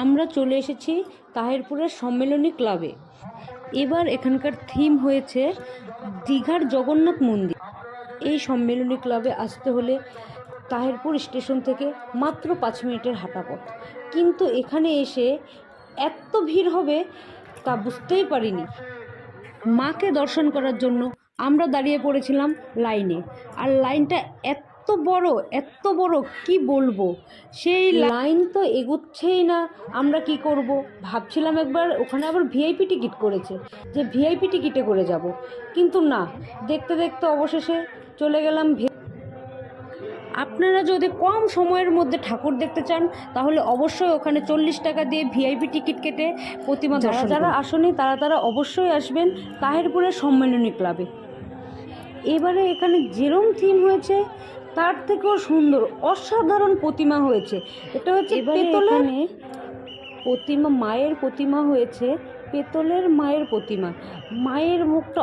আমরা চলে এসেছি তাহিরপুরের সম্মেলনী ক্লাবে। এবার এখানকার থিম হয়েছে দীঘার জগন্নাথ মন্দির। এই সম্মেলনী ক্লাবে আসতে হলে তাহিরপুর স্টেশন থেকে মাত্র 5 মিনিটের হাঁটা পথ, কিন্তু এখানে এসে এত ভিড় হবে তা বুঝতেই পারিনি। মাকে দর্শন করার জন্য আমরা দাঁড়িয়ে পড়েছিলাম লাইনে, আর লাইনটা এত বড় কি বলবো। সেই লাইন তো এগোচ্ছেই না। আমরা কি করব ভাবছিলাম, একবার ওখানে আবার ভিআইপি টিকিট করেছে, যে ভিআইপি টিকিটে করে যাব, কিন্তু না, দেখতে দেখতে অবশেষে চলে গেলাম। আপনারা যদি কম সময়ের মধ্যে ঠাকুর দেখতে চান তাহলে অবশ্যই ওখানে 40 টাকা দিয়ে ভিআইপি টিকিট কেটে প্রতিমা দর্শন। যারা আসেনি তারা অবশ্যই আসবেন তাহিরপুরের সম্মেলনী ক্লাবে। এবারে এখানে যেরম থিম হয়েছে তার থেকেও সুন্দর অসাধারণ প্রতিমা হয়েছে। এটা হচ্ছে পেতলের প্রতিমা, মায়ের প্রতিমা হয়েছে, পেতলের মায়ের প্রতিমা। মায়ের মুখটা